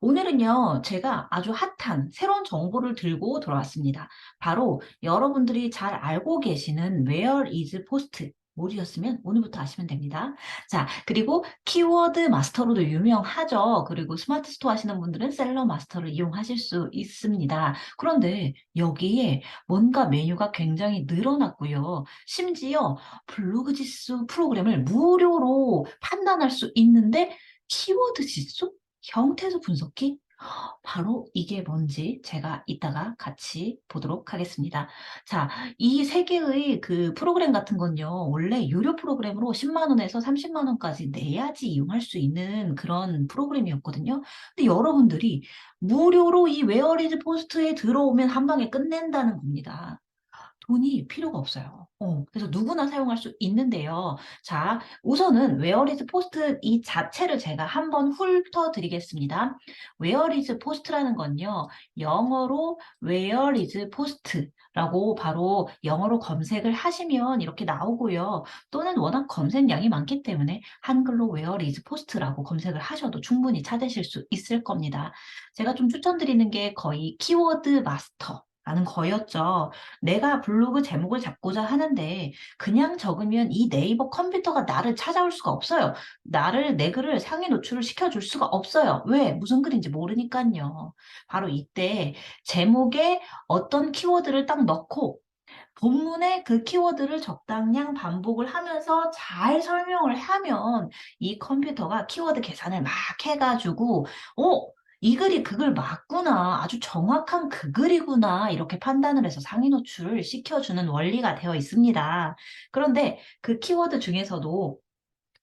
오늘은요, 제가 아주 핫한 새로운 정보를 들고 돌아왔습니다. 바로 여러분들이 잘 알고 계시는 Where is post? 모르셨으면 오늘부터 아시면 됩니다. 자, 그리고 키워드 마스터로도 유명하죠. 그리고 스마트 스토어 하시는 분들은 셀러 마스터를 이용하실 수 있습니다. 그런데 여기에 뭔가 메뉴가 굉장히 늘어났고요. 심지어 블로그 지수 프로그램을 무료로 판단할 수 있는데 키워드 지수? 형태수 분석기? 바로 이게 뭔지 제가 이따가 같이 보도록 하겠습니다. 자, 이 세 개의 그 프로그램 같은 건요, 원래 유료 프로그램으로 10만 원에서 30만 원까지 내야지 이용할 수 있는 그런 프로그램이었거든요. 근데 여러분들이 무료로 이 웨어리즈 포스트에 들어오면 한 방에 끝낸다는 겁니다. 돈이 필요가 없어요. 그래서 누구나 사용할 수 있는데요. 자, 우선은 Where is post 이 자체를 제가 한번 훑어드리겠습니다. Where is post라는 건요, 영어로 Where is post라고 바로 영어로 검색을 하시면 이렇게 나오고요. 또는 워낙 검색량이 많기 때문에 한글로 Where is post라고 검색을 하셔도 충분히 찾으실 수 있을 겁니다. 제가 좀 추천드리는 게 거의 키워드 마스터 라는 거였죠. 내가 블로그 제목을 잡고자 하는데 그냥 적으면 이 네이버 컴퓨터가 나를 찾아올 수가 없어요. 내 글을 상위 노출을 시켜줄 수가 없어요. 왜? 무슨 글인지 모르니까요. 바로 이때 제목에 어떤 키워드를 딱 넣고 본문에 그 키워드를 적당량 반복을 하면서 잘 설명을 하면 이 컴퓨터가 키워드 계산을 막 해가지고 이 글이 그 글 맞구나. 아주 정확한 그 글이구나. 이렇게 판단을 해서 상위 노출을 시켜주는 원리가 되어 있습니다. 그런데 그 키워드 중에서도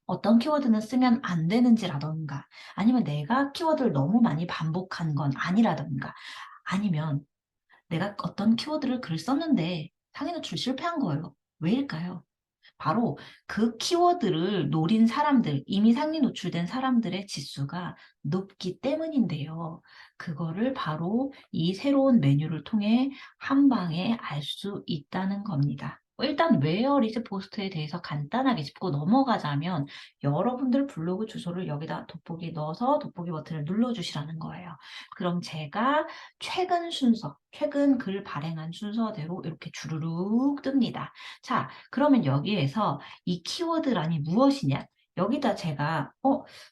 어떤 키워드는 쓰면 안 되는지라던가 아니면 내가 키워드를 너무 많이 반복한 건 아니라던가 아니면 내가 어떤 키워드를 글을 썼는데 상위 노출 실패한 거예요. 왜일까요? 바로 그 키워드를 노린 사람들, 이미 상위 노출된 사람들의 지수가 높기 때문인데요. 그거를 바로 이 새로운 메뉴를 통해 한 방에 알 수 있다는 겁니다. 일단 웨어 리즈 포스트에 대해서 간단하게 짚고 넘어가자면 여러분들 블로그 주소를 여기다 돋보기 넣어서 돋보기 버튼을 눌러주시라는 거예요. 그럼 제가 최근 글 발행한 순서대로 이렇게 주르륵 뜹니다. 자, 그러면 여기에서 이 키워드란이 무엇이냐? 여기다 제가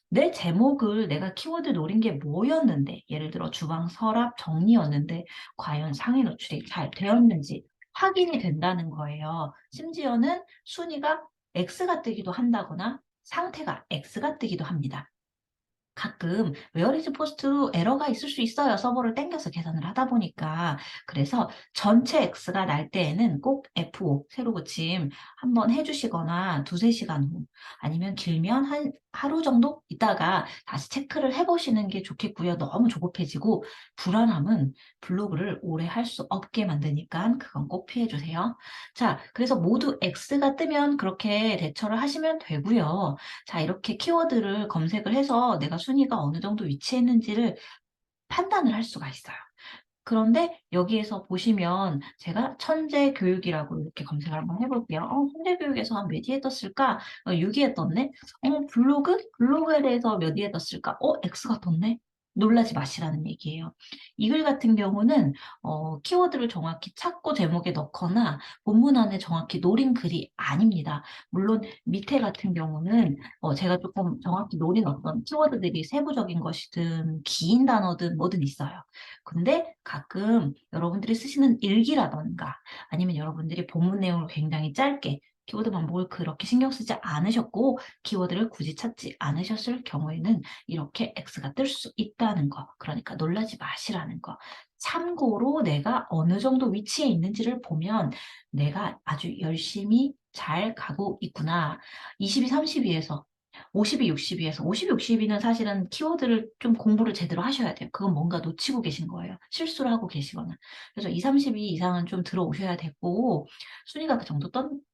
내 제목을 내가 키워드 노린 게 뭐였는데 예를 들어 주방 서랍 정리였는데 과연 상위 노출이 잘 되었는지 확인이 된다는 거예요. 심지어는 순위가 X가 뜨기도 한다거나 상태가 X가 뜨기도 합니다. 가끔 웨어리즈 포스트로 에러가 있을 수 있어요. 서버를 땡겨서 계산을 하다 보니까. 그래서 전체 X가 날 때에는 꼭 F5 새로 고침 한번 해주시거나 두세 시간 후 아니면 길면 한 하루 정도 있다가 다시 체크를 해보시는 게 좋겠고요. 너무 조급해지고 불안함은 블로그를 오래 할 수 없게 만드니까 그건 꼭 피해주세요. 자, 그래서 모두 X가 뜨면 그렇게 대처를 하시면 되고요. 자, 이렇게 키워드를 검색을 해서 내가 순위가 어느 정도 위치했는지를 판단을 할 수가 있어요. 그런데 여기에서 보시면 제가 천재 교육이라고 이렇게 검색을 한번 해볼게요. 천재 교육에서 한 몇 위에 떴을까? 6위에 떴네. 블로그에 대해서 몇 위에 떴을까? X가 떴네. 놀라지 마시라는 얘기예요. 이 글 같은 경우는 키워드를 정확히 찾고 제목에 넣거나 본문 안에 정확히 노린 글이 아닙니다. 물론 밑에 같은 경우는 제가 조금 정확히 노린 어떤 키워드들이 세부적인 것이든 긴 단어든 뭐든 있어요. 근데 가끔 여러분들이 쓰시는 일기라던가 아니면 여러분들이 본문 내용을 굉장히 짧게 키워드 반복을 그렇게 신경 쓰지 않으셨고 키워드를 굳이 찾지 않으셨을 경우에는 이렇게 X가 뜰 수 있다는 거. 그러니까 놀라지 마시라는 거. 참고로 내가 어느 정도 위치에 있는지를 보면 내가 아주 열심히 잘 가고 있구나. 22, 32에서 50이 60이에서 50, 60이는 사실은 키워드를 좀 공부를 제대로 하셔야 돼요. 그건 뭔가 놓치고 계신 거예요. 실수를 하고 계시거나. 그래서 2, 32 이상은 좀 들어오셔야 되고 순위가 그 정도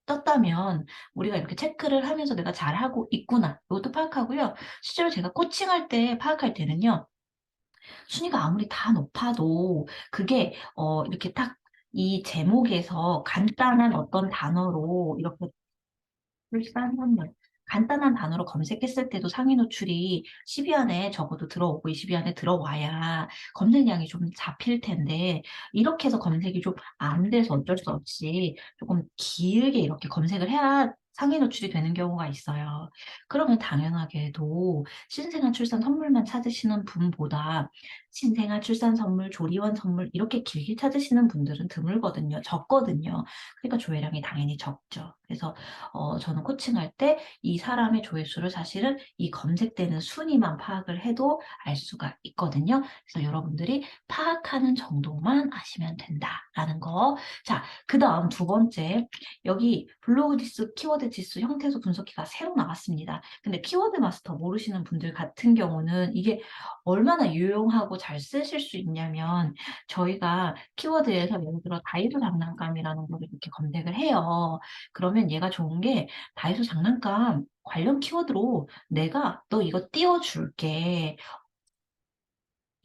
떴다면 우리가 이렇게 체크를 하면서 내가 잘하고 있구나. 이것도 파악하고요. 실제로 제가 코칭할 때 파악할 때는요. 순위가 아무리 다 높아도 그게 이렇게 딱 이 제목에서 간단한 어떤 단어로 이렇게 불쌍한 간단한 단어로 검색했을 때도 상위 노출이 10위 안에 적어도 들어오고 20위 안에 들어와야 검색량이 좀 잡힐 텐데 이렇게 해서 검색이 좀 안 돼서 어쩔 수 없이 조금 길게 이렇게 검색을 해야 상위 노출이 되는 경우가 있어요. 그러면 당연하게도 신생아 출산 선물만 찾으시는 분보다 신생아 출산 선물, 조리원 선물 이렇게 길게 찾으시는 분들은 드물거든요. 적거든요. 그러니까 조회량이 당연히 적죠. 그래서 저는 코칭할 때 이 사람의 조회수를 사실은 이 검색되는 순위만 파악을 해도 알 수가 있거든요. 그래서 여러분들이 파악하는 정도만 아시면 된다라는 거. 자, 그다음 두 번째, 여기 블로그 지수, 키워드 지수 형태소 분석기가 새로 나왔습니다. 근데 키워드 마스터 모르시는 분들 같은 경우는 이게 얼마나 유용하고 잘 쓰실 수 있냐면 저희가 키워드에서 예를 들어 다이소 장난감이라는 걸 이렇게 검색을 해요. 그러면 얘가 좋은 게 다이소 장난감 관련 키워드로 내가 너 이거 띄워줄게.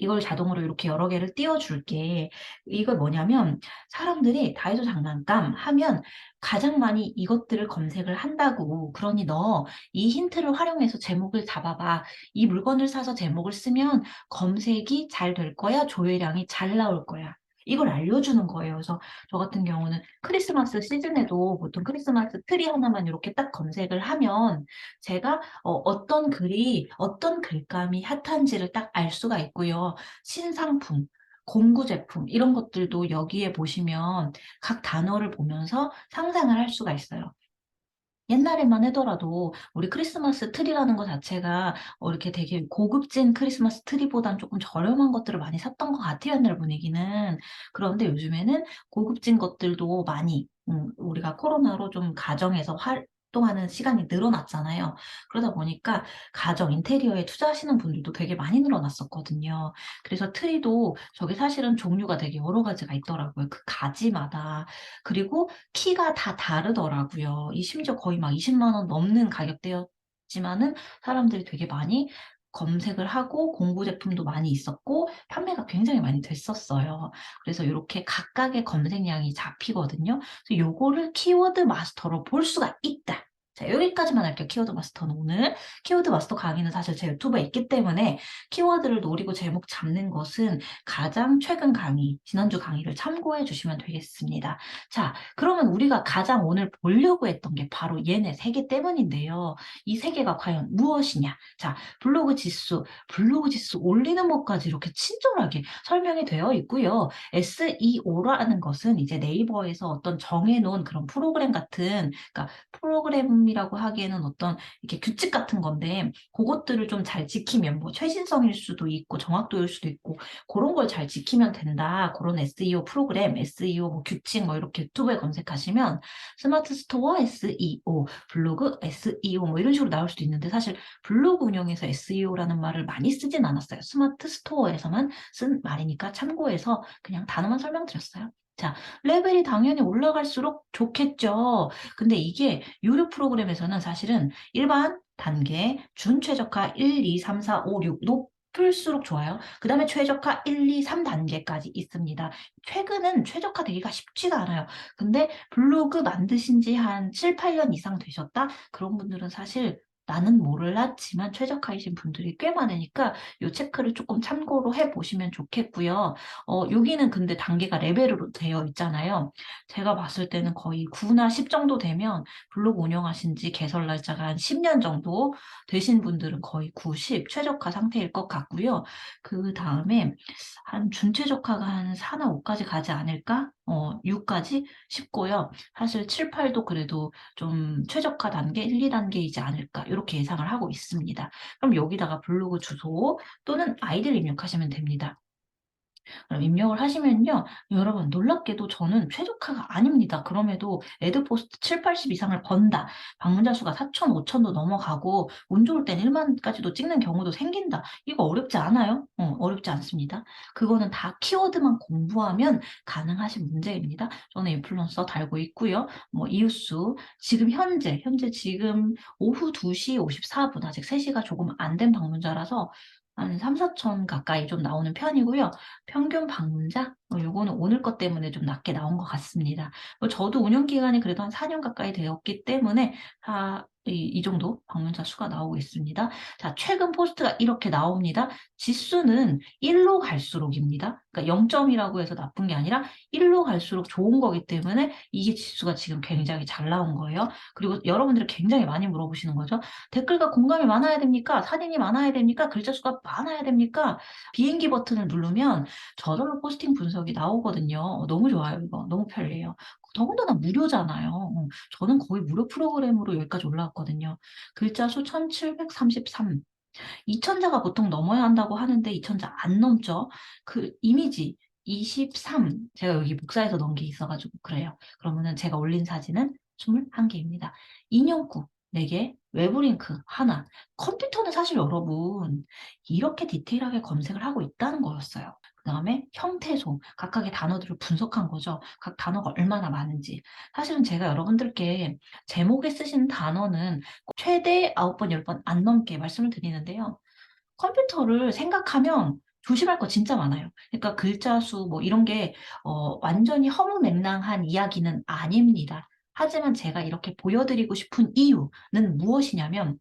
이걸 자동으로 이렇게 여러 개를 띄워줄게. 이걸 뭐냐면 사람들이 다이소 장난감 하면 가장 많이 이것들을 검색을 한다고. 그러니 너 이 힌트를 활용해서 제목을 잡아봐. 이 물건을 사서 제목을 쓰면 검색이 잘 될 거야. 조회량이 잘 나올 거야. 이걸 알려주는 거예요. 그래서 저 같은 경우는 크리스마스 시즌에도 보통 크리스마스 트리 하나만 이렇게 딱 검색을 하면 제가 어떤 글이 어떤 글감이 핫한지를 딱 알 수가 있고요. 신상품, 공구 제품 이런 것들도 여기에 보시면 각 단어를 보면서 상상을 할 수가 있어요. 옛날에만 하더라도 우리 크리스마스 트리라는 것 자체가 이렇게 되게 고급진 크리스마스 트리보단 조금 저렴한 것들을 많이 샀던 것 같아요, 옛날 분위기는. 그런데 요즘에는 고급진 것들도 많이 우리가 코로나로 좀 가정에서 활동하는 시간이 늘어났잖아요. 그러다 보니까 가정 인테리어에 투자하시는 분들도 되게 많이 늘어났었거든요. 그래서 트리도 저게 사실은 종류가 되게 여러 가지가 있더라고요, 그 가지마다. 그리고 키가 다 다르더라고요. 심지어 거의 막 20만 원 넘는 가격대였지만은 사람들이 되게 많이 검색을 하고 공구 제품도 많이 있었고 판매가 굉장히 많이 됐었어요. 그래서 이렇게 각각의 검색량이 잡히거든요. 그래서 요거를 키워드 마스터로 볼 수가 있다. 자, 여기까지만 할게요. 키워드 마스터는 오늘. 키워드 마스터 강의는 사실 제 유튜브에 있기 때문에 키워드를 노리고 제목 잡는 것은 가장 최근 강의, 지난주 강의를 참고해 주시면 되겠습니다. 자, 그러면 우리가 가장 오늘 보려고 했던 게 바로 얘네 세 개 때문인데요. 이 세 개가 과연 무엇이냐? 자, 블로그 지수 올리는 법까지 이렇게 친절하게 설명이 되어 있고요. SEO라는 것은 이제 네이버에서 어떤 정해놓은 그런 프로그램 같은, 그러니까 프로그램이라고 하기에는 어떤 이렇게 규칙 같은 건데, 그것들을 좀 잘 지키면 뭐 최신성일 수도 있고 정확도일 수도 있고 그런 걸 잘 지키면 된다. 그런 SEO 프로그램, SEO 뭐 규칙 뭐 이렇게 유튜브에 검색하시면 스마트 스토어 SEO, 블로그 SEO 뭐 이런 식으로 나올 수도 있는데 사실 블로그 운영에서 SEO라는 말을 많이 쓰진 않았어요. 스마트 스토어에서만 쓴 말이니까 참고해서 그냥 단어만 설명드렸어요. 자, 레벨이 당연히 올라갈수록 좋겠죠. 근데 이게 유료 프로그램에서는 사실은 일반 단계, 준최적화 1, 2, 3, 4, 5, 6 높을수록 좋아요. 그 다음에 최적화 1, 2, 3단계까지 있습니다. 최근은 최적화되기가 쉽지가 않아요. 근데 블로그 만드신 지 한 7, 8년 이상 되셨다? 그런 분들은 사실 나는 몰랐지만 최적화이신 분들이 꽤 많으니까 이 체크를 조금 참고로 해보시면 좋겠고요. 여기는 근데 단계가 레벨으로 되어 있잖아요. 제가 봤을 때는 거의 9나 10 정도 되면 블로그 운영하신 지 개설 날짜가 한 10년 정도 되신 분들은 거의 9, 10 최적화 상태일 것 같고요. 그 다음에 한 준최적화가 한 4나 5까지 가지 않을까? 6까지 싶고요. 사실 7, 8도 그래도 좀 최적화 단계 1, 2단계이지 않을까 이렇게 예상을 하고 있습니다. 그럼 여기다가 블로그 주소 또는 아이디를 입력하시면 됩니다. 그럼 입력을 하시면요. 여러분 놀랍게도 저는 최적화가 아닙니다. 그럼에도 애드포스트 7, 80 이상을 번다. 방문자 수가 4천, 5천도 넘어가고 운 좋을 땐 1만까지도 찍는 경우도 생긴다. 이거 어렵지 않아요? 어렵지 않습니다. 그거는 다 키워드만 공부하면 가능하신 문제입니다. 저는 인플루언서 달고 있고요. 뭐 이웃수 지금 현재 지금 오후 2시 54분 아직 3시가 조금 안 된 방문자라서 한 3, 4천 가까이 좀 나오는 편이고요. 평균 방문자? 요거는 오늘 것 때문에 좀 낮게 나온 것 같습니다. 저도 운영 기간이 그래도 한 4년 가까이 되었기 때문에 이 정도 방문자 수가 나오고 있습니다. 자, 최근 포스트가 이렇게 나옵니다. 지수는 1로 갈수록입니다. 그러니까 0점이라고 해서 나쁜 게 아니라 1로 갈수록 좋은 거기 때문에 이게 지수가 지금 굉장히 잘 나온 거예요. 그리고 여러분들이 굉장히 많이 물어보시는 거죠. 댓글과 공감이 많아야 됩니까? 사진이 많아야 됩니까? 글자 수가 많아야 됩니까? 비행기 버튼을 누르면 저절로 포스팅 분석이 나오거든요. 너무 좋아요, 이거. 너무 편리해요. 더군다나 무료잖아요. 저는 거의 무료 프로그램으로 여기까지 올라왔거든요. 글자 수 1733. 2000자가 보통 넘어야 한다고 하는데 2000자 안 넘죠. 그 이미지 23. 제가 여기 복사해서 넣은 게 있어가지고 그래요. 그러면은 제가 올린 사진은 21개입니다. 인형국 4개, 외부 링크 하나. 컴퓨터는 사실 여러분 이렇게 디테일하게 검색을 하고 있다는 거였어요. 그 다음에 형태소, 각각의 단어들을 분석한 거죠. 각 단어가 얼마나 많은지. 사실은 제가 여러분들께 제목에 쓰신 단어는 최대 9번, 10번 안 넘게 말씀을 드리는데요. 컴퓨터를 생각하면 조심할 거 진짜 많아요. 그러니까 글자 수 뭐 이런 게 완전히 허무맹랑한 이야기는 아닙니다. 하지만 제가 이렇게 보여드리고 싶은 이유는 무엇이냐면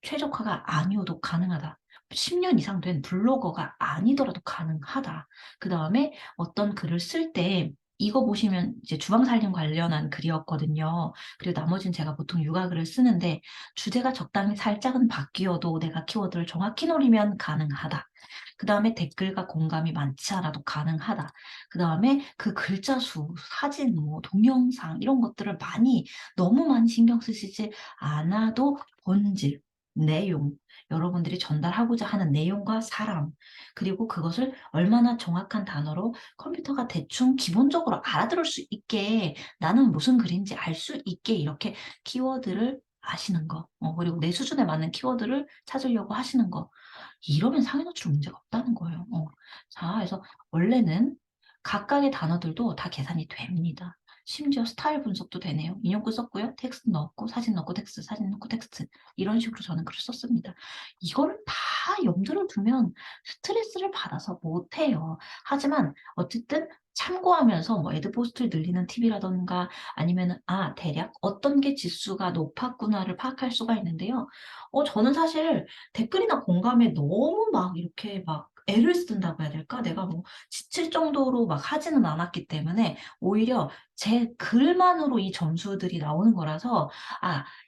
최적화가 아니어도 가능하다. 10년 이상 된 블로거가 아니더라도 가능하다. 그 다음에 어떤 글을 쓸 때 이거 보시면 이제 주방 살림 관련한 글이었거든요. 그리고 나머지는 제가 보통 육아글을 쓰는데 주제가 적당히 살짝은 바뀌어도 내가 키워드를 정확히 노리면 가능하다. 그 다음에 댓글과 공감이 많지 않아도 가능하다. 그 다음에 그 글자 수, 사진, 뭐 동영상 이런 것들을 너무 많이 신경 쓰시지 않아도 본질, 내용, 여러분들이 전달하고자 하는 내용과 사람, 그리고 그것을 얼마나 정확한 단어로 컴퓨터가 대충 기본적으로 알아들을 수 있게 나는 무슨 글인지 알 수 있게 이렇게 키워드를 아시는 거, 그리고 내 수준에 맞는 키워드를 찾으려고 하시는 거, 이러면 상위 노출 문제가 없다는 거예요. 자, 그래서 원래는 각각의 단어들도 다 계산이 됩니다. 심지어 스타일 분석도 되네요. 인용글 썼고요. 텍스트 넣었고, 사진 넣고, 텍스트, 사진 넣고, 텍스트. 이런 식으로 저는 글을 썼습니다. 이거를 다 염두를 두면 스트레스를 받아서 못해요. 하지만 어쨌든 참고하면서 뭐 애드포스트를 늘리는 팁이라던가 아니면 대략 어떤 게 지수가 높았구나를 파악할 수가 있는데요. 저는 사실 댓글이나 공감에 너무 막 이렇게 막 애를 쓴다고 해야 될까? 내가 뭐 지칠 정도로 막 하지는 않았기 때문에 오히려 제 글만으로 이 점수들이 나오는 거라서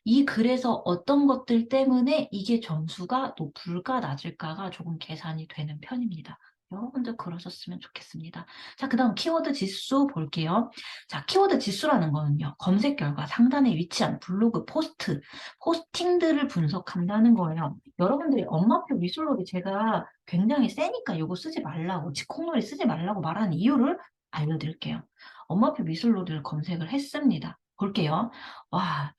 이 글에서 어떤 것들 때문에 이게 점수가 높을까 낮을까가 조금 계산이 되는 편입니다. 여러분들 그러셨으면 좋겠습니다. 자, 그 다음 키워드 지수 볼게요. 자, 키워드 지수라는 거는요. 검색 결과 상단에 위치한 블로그 포스트, 포스팅들을 분석한다는 거예요. 여러분들이 엄마표 미술놀이 제가 굉장히 세니까 이거 쓰지 말라고, 직콕놀이 쓰지 말라고 말하는 이유를 알려드릴게요. 엄마표 미술놀이를 검색을 했습니다. 볼게요. 와,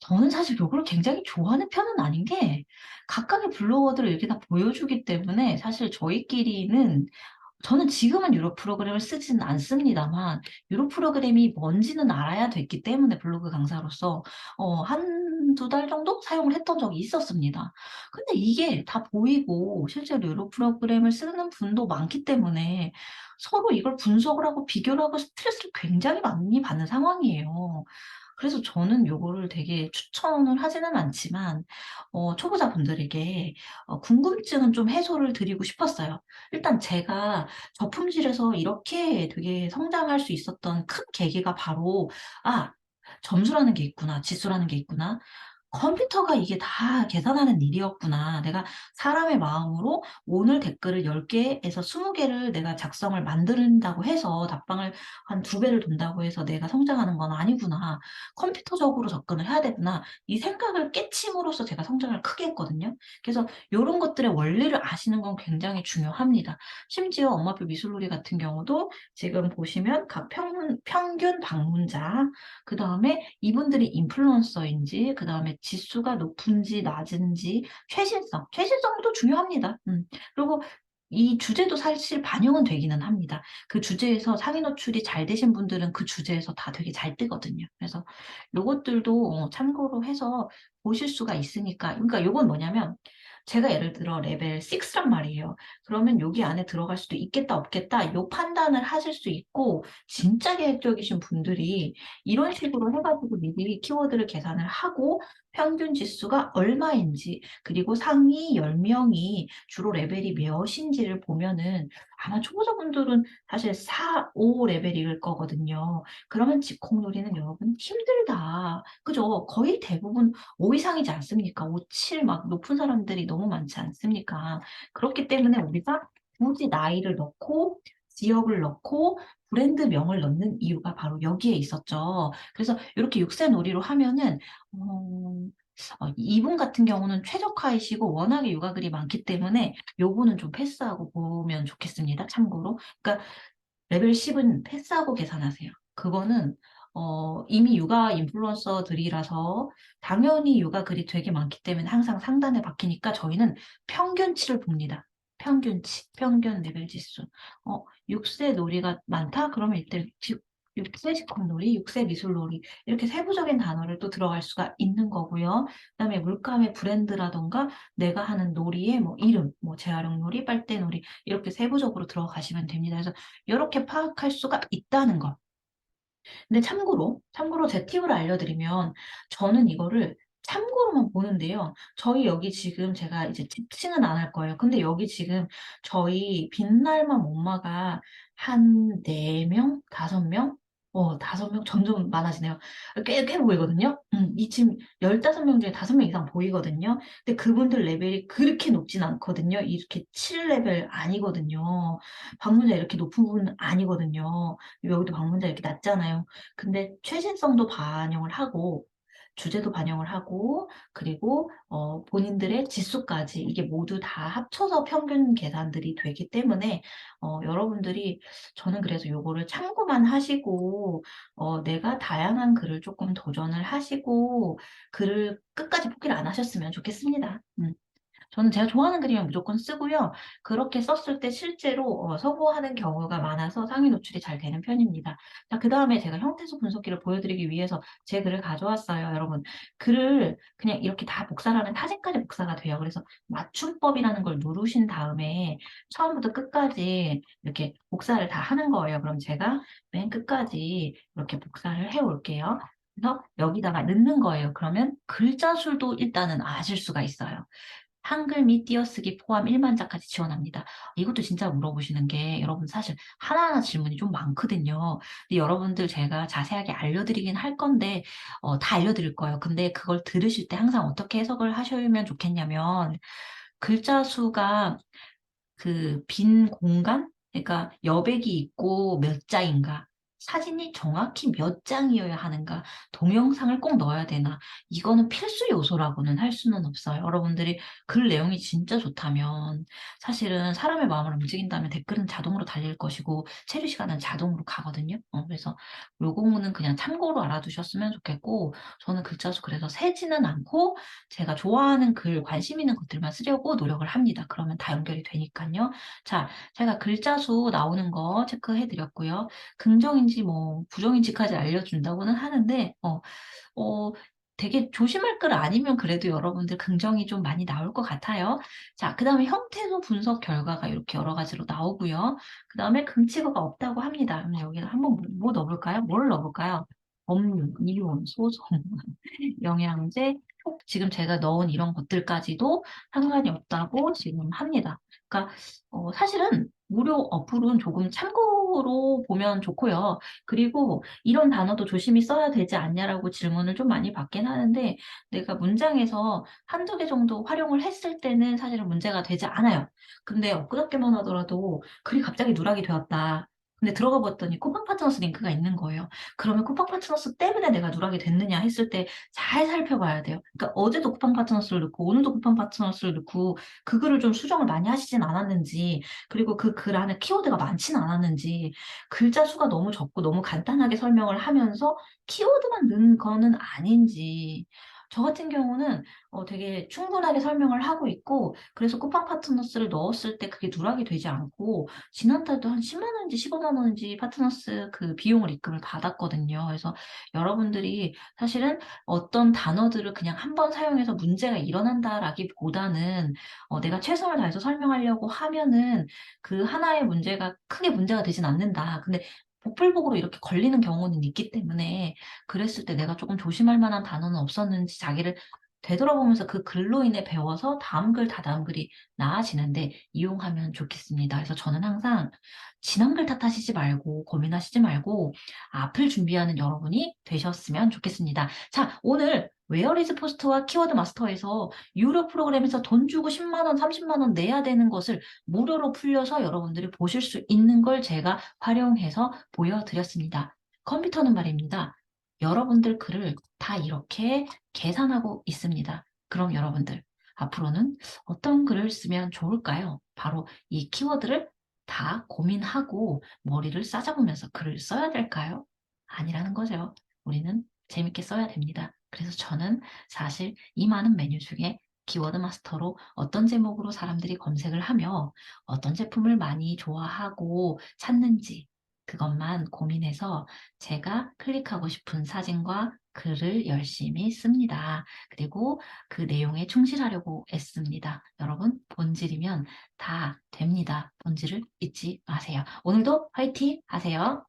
저는 사실 요거를 굉장히 좋아하는 편은 아닌 게 각각의 블로거들을 이렇게 다 보여주기 때문에 사실 저는 지금은 유료 프로그램을 쓰지는 않습니다만 유료 프로그램이 뭔지는 알아야 됐기 때문에 블로그 강사로서 한두 달 정도 사용을 했던 적이 있었습니다. 근데 이게 다 보이고 실제로 유료 프로그램을 쓰는 분도 많기 때문에 서로 이걸 분석을 하고 비교를 하고 스트레스를 굉장히 많이 받는 상황이에요. 그래서 저는 요거를 되게 추천을 하지는 않지만 초보자분들에게 궁금증은 좀 해소를 드리고 싶었어요. 일단 제가 저품질에서 이렇게 되게 성장할 수 있었던 큰 계기가 바로 '점수라는 게 있구나. 지수라는 게 있구나. 컴퓨터가 이게 다 계산하는 일이었구나. 내가 사람의 마음으로 오늘 댓글을 10개에서 20개를 내가 작성을 만든다고 해서 답방을 한 2배를 돈다고 해서 내가 성장하는 건 아니구나. 컴퓨터적으로 접근을 해야 되구나.' 이 생각을 깨침으로써 제가 성장을 크게 했거든요. 그래서 요런 것들의 원리를 아시는 건 굉장히 중요합니다. 심지어 엄마표 미술놀이 같은 경우도 지금 보시면 각 평균 방문자, 그다음에 이분들이 인플루언서인지, 그다음에 지수가 높은지 낮은지, 최신성도 중요합니다. 그리고 이 주제도 사실 반영은 되기는 합니다. 그 주제에서 상위 노출이 잘 되신 분들은 그 주제에서 다 되게 잘 뜨거든요. 그래서 요것들도 참고로 해서 보실 수가 있으니까, 그러니까 요건 뭐냐면 제가 예를 들어 레벨 6란 말이에요. 그러면 여기 안에 들어갈 수도 있겠다, 없겠다, 요 판단을 하실 수 있고, 진짜 계획적이신 분들이 이런 식으로 해가지고 미리 키워드를 계산을 하고, 평균 지수가 얼마인지, 그리고 상위 10명이 주로 레벨이 몇인지를 보면은 아마 초보자분들은 사실 4, 5 레벨일 거거든요. 그러면 직콕놀이는 여러분 힘들다. 그죠? 거의 대부분 5 이상이지 않습니까? 5, 7 막 높은 사람들이 너무 많지 않습니까? 그렇기 때문에 우리가 굳이 나이를 넣고 지역을 넣고 브랜드명을 넣는 이유가 바로 여기에 있었죠. 그래서 이렇게 6세 놀이로 하면은 어, 이분 같은 경우는 최적화이시고 워낙에 육아글이 많기 때문에 요거는 좀 패스하고 보면 좋겠습니다. 참고로. 그러니까 레벨 10은 패스하고 계산하세요. 그거는 이미 육아 인플루언서들이라서 당연히 육아 글이 되게 많기 때문에 항상 상단에 박히니까 저희는 평균치를 봅니다. 평균치, 평균 레벨 지수. 6세 놀이가 많다? 그러면 이때 6세 직업놀이, 6세 미술놀이 이렇게 세부적인 단어를 또 들어갈 수가 있는 거고요. 그다음에 물감의 브랜드라던가 내가 하는 놀이의 뭐 이름, 뭐 재활용 놀이, 빨대 놀이 이렇게 세부적으로 들어가시면 됩니다. 그래서 이렇게 파악할 수가 있다는 거. 근데 참고로 제 팁을 알려드리면 저는 이거를 참고로만 보는데요. 저희 여기 지금 제가 이제 지칭은 안 할 거예요. 근데 여기 지금 저희 빛날맘 엄마가 한 4명, 5명? 5명? 점점 많아지네요. 꽤 보이거든요. 이 지금 15명 중에 5명 이상 보이거든요. 근데 그분들 레벨이 그렇게 높진 않거든요. 이렇게 7레벨 아니거든요. 방문자 이렇게 높은 분은 아니거든요. 여기도 방문자 이렇게 낮잖아요. 근데 최신성도 반영을 하고 주제도 반영을 하고 그리고 본인들의 지수까지 이게 모두 다 합쳐서 평균 계산들이 되기 때문에 여러분들이 저는 그래서 요거를 참고만 하시고 내가 다양한 글을 조금 도전을 하시고 글을 끝까지 포기를 안 하셨으면 좋겠습니다. 저는 제가 좋아하는 그림은 무조건 쓰고요. 그렇게 썼을 때 실제로 성공하는 경우가 많아서 상위 노출이 잘 되는 편입니다. 자, 그 다음에 제가 형태소 분석기를 보여드리기 위해서 제 글을 가져왔어요, 여러분. 글을 그냥 이렇게 다 복사를 하면 타진까지 복사가 돼요. 그래서 맞춤법이라는 걸 누르신 다음에 처음부터 끝까지 이렇게 복사를 다 하는 거예요. 그럼 제가 맨 끝까지 이렇게 복사를 해 올게요. 그래서 여기다가 넣는 거예요. 그러면 글자 수도 일단은 아실 수가 있어요. 한글 및 띄어쓰기 포함 1만 자까지 지원합니다. 이것도 진짜 물어보시는 게 여러분 사실 하나하나 질문이 좀 많거든요. 근데 여러분들 제가 자세하게 알려드리긴 할 건데 다 알려드릴 거예요. 근데 그걸 들으실 때 항상 어떻게 해석을 하시면 좋겠냐면 글자 수가 그 빈 공간? 그러니까 여백이 있고 몇 장인가? 사진이 정확히 몇 장이어야 하는가? 동영상을 꼭 넣어야 되나? 이거는 필수 요소라고는 할 수는 없어요. 여러분들이 글 내용이 진짜 좋다면 사실은 사람의 마음을 움직인다면 댓글은 자동으로 달릴 것이고 체류 시간은 자동으로 가거든요. 그래서 요거는 그냥 참고로 알아두셨으면 좋겠고 저는 글자 수 그래서 세지는 않고 제가 좋아하는 글, 관심 있는 것들만 쓰려고 노력을 합니다. 그러면 다 연결이 되니까요. 자, 제가 글자 수 나오는 거 체크해 드렸고요. 긍정인지 뭐 부정인지까지 알려준다고는 하는데, 어, 되게 조심할 글 아니면 그래도 여러분들 긍정이 좀 많이 나올 것 같아요. 자, 그 다음에 형태소 분석 결과가 이렇게 여러 가지로 나오고요. 그 다음에 금치어가 없다고 합니다. 그럼 여기는 한번 뭐 넣어볼까요? 뭘 넣어볼까요? 법률, 이혼, 소송, 영양제, 지금 제가 넣은 이런 것들까지도 상관이 없다고 지금 합니다. 그러니까 사실은 무료 어플은 조금 참고로 보면 좋고요. 그리고 이런 단어도 조심히 써야 되지 않냐라고 질문을 좀 많이 받긴 하는데 내가 문장에서 한두 개 정도 활용을 했을 때는 사실은 문제가 되지 않아요. 근데 엊그저께만 하더라도 글이 갑자기 누락이 되었다. 근데 들어가 봤더니 쿠팡 파트너스 링크가 있는 거예요. 그러면 쿠팡 파트너스 때문에 내가 누락이 됐느냐 했을 때 잘 살펴봐야 돼요. 그러니까 어제도 쿠팡 파트너스를 넣고 오늘도 쿠팡 파트너스를 넣고 그 글을 좀 수정을 많이 하시진 않았는지 그리고 그 글 안에 키워드가 많지는 않았는지 글자 수가 너무 적고 너무 간단하게 설명을 하면서 키워드만 넣은 거는 아닌지 저 같은 경우는 되게 충분하게 설명을 하고 있고, 그래서 쿠팡 파트너스를 넣었을 때 그게 누락이 되지 않고 지난달도 한 10만 원인지 15만 원인지 파트너스 그 비용을 입금을 받았거든요. 그래서 여러분들이 사실은 어떤 단어들을 그냥 한 번 사용해서 문제가 일어난다라기보다는 내가 최선을 다해서 설명하려고 하면은 그 하나의 문제가 크게 문제가 되진 않는다. 근데 보풀복으로 이렇게 걸리는 경우는 있기 때문에, 그랬을 때 내가 조금 조심할 만한 단어는 없었는지 자기를 되돌아보면서 그 글로 인해 배워서 다음 글, 다다음 글이 나아지는데 이용하면 좋겠습니다. 그래서 저는 항상 지난 글 탓하시지 말고 고민하시지 말고 앞을 준비하는 여러분이 되셨으면 좋겠습니다. 자, 오늘 웨어리즈 포스트와 키워드 마스터에서 유료 프로그램에서 돈 주고 10만 원, 30만 원 내야 되는 것을 무료로 풀려서 여러분들이 보실 수 있는 걸 제가 활용해서 보여드렸습니다. 컴퓨터는 말입니다. 여러분들 글을 다 이렇게 계산하고 있습니다. 그럼 여러분들, 앞으로는 어떤 글을 쓰면 좋을까요? 바로 이 키워드를 다 고민하고 머리를 싸잡으면서 글을 써야 될까요? 아니라는 거죠. 우리는 재밌게 써야 됩니다. 그래서 저는 사실 이 많은 메뉴 중에 키워드 마스터로 어떤 제목으로 사람들이 검색을 하며 어떤 제품을 많이 좋아하고 찾는지 그것만 고민해서 제가 클릭하고 싶은 사진과 글을 열심히 씁니다. 그리고 그 내용에 충실하려고 애씁니다. 여러분, 본질이면 다 됩니다. 본질을 잊지 마세요. 오늘도 화이팅 하세요.